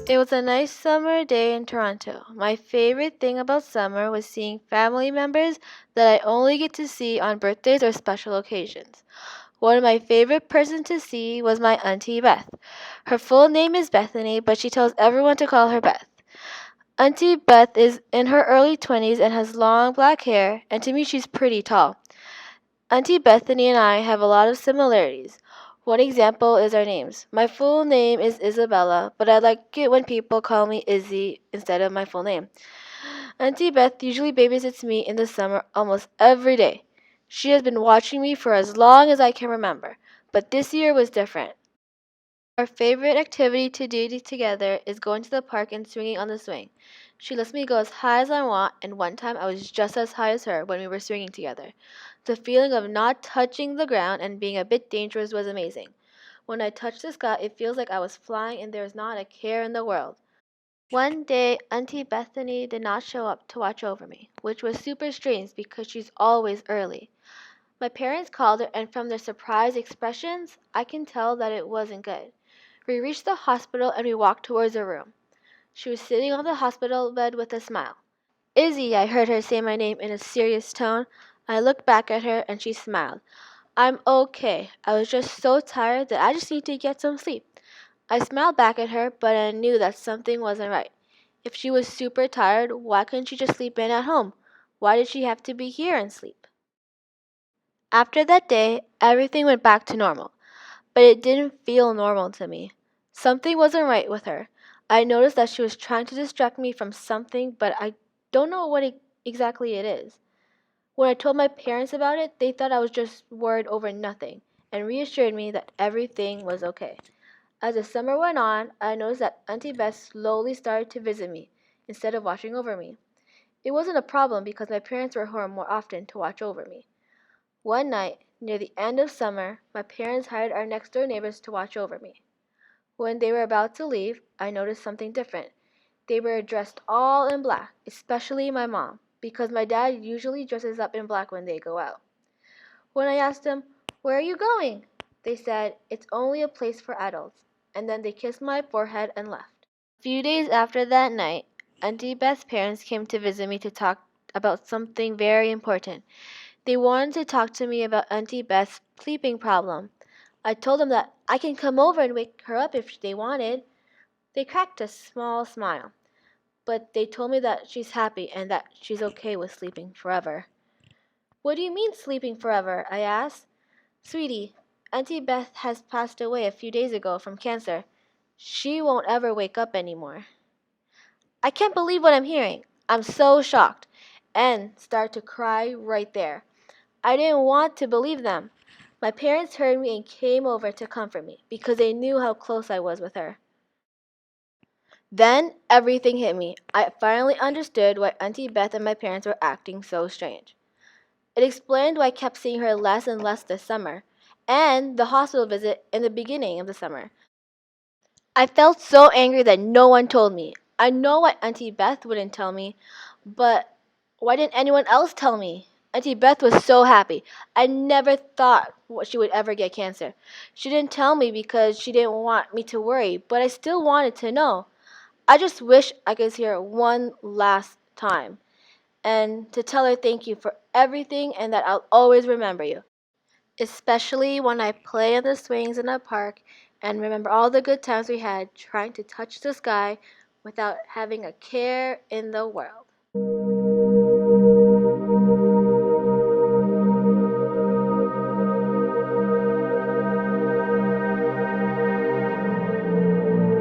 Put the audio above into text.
It was a nice summer day in Toronto. My favorite thing about summer was seeing family members that I only get to see on birthdays or special occasions. One of my favorite persons to see was my Auntie Beth. Her full name is Bethany, but she tells everyone to call her Beth. Auntie Beth is in her early 20s and has long black hair, and to me she's pretty tall. Auntie Bethany and I have a lot of similarities. One example is our names. My full name is Isabella, but I like it when people call me Izzy instead of my full name. Auntie Beth usually babysits me in the summer almost every day. She has been watching me for as long as I can remember, but this year was different. Our favorite activity to do together is going to the park and swinging on the swing. She lets me go as high as I want, and one time I was just as high as her when we were swinging together. The feeling of not touching the ground and being a bit dangerous was amazing. When I touch the sky, it feels like I was flying and there is not a care in the world. One day, Auntie Bethany did not show up to watch over me, which was super strange because she's always early. My parents called her, and from their surprised expressions, I can tell that it wasn't good. We reached the hospital and we walked towards her room. She was sitting on the hospital bed with a smile. Izzy, I heard her say my name in a serious tone. I looked back at her and she smiled. I'm okay. I was just so tired that I just need to get some sleep. I smiled back at her, but I knew that something wasn't right. If she was super tired, why couldn't she just sleep in at home? Why did she have to be here and sleep? After that day, everything went back to normal. But it didn't feel normal to me. Something wasn't right with her. I noticed that she was trying to distract me from something, but I don't know what exactly it is. When I told my parents about it, they thought I was just worried over nothing and reassured me that everything was okay. As the summer went on, I noticed that Auntie Beth slowly started to visit me instead of watching over me. It wasn't a problem because my parents were home more often to watch over me. One night, near the end of summer, my parents hired our next door neighbors to watch over me. When they were about to leave, I noticed something different. They were dressed all in black, especially my mom, because my dad usually dresses up in black when they go out. When I asked them, "Where are you going?" they said, "It's only a place for adults," and then they kissed my forehead and left. A few days after that night, Auntie Beth's parents came to visit me to talk about something very important. They wanted to talk to me about Auntie Beth's sleeping problem. I told them that I can come over and wake her up if they wanted. They cracked a small smile, but they told me that she's happy and that she's okay with sleeping forever. "What do you mean sleeping forever?" I asked. "Sweetie, Auntie Beth has passed away a few days ago from cancer. She won't ever wake up anymore." I can't believe what I'm hearing. I'm so shocked and start to cry right there. I didn't want to believe them. My parents heard me and came over to comfort me because they knew how close I was with her. Then everything hit me. I finally understood why Auntie Beth and my parents were acting so strange. It explained why I kept seeing her less and less this summer, and the hospital visit in the beginning of the summer. I felt so angry that no one told me. I know why Auntie Beth wouldn't tell me, but why didn't anyone else tell me? Auntie Beth was so happy. I never thought she would ever get cancer. She didn't tell me because she didn't want me to worry, but I still wanted to know. I just wish I could see her one last time and to tell her thank you for everything and that I'll always remember you, especially when I play on the swings in the park and remember all the good times we had trying to touch the sky without having a care in the world.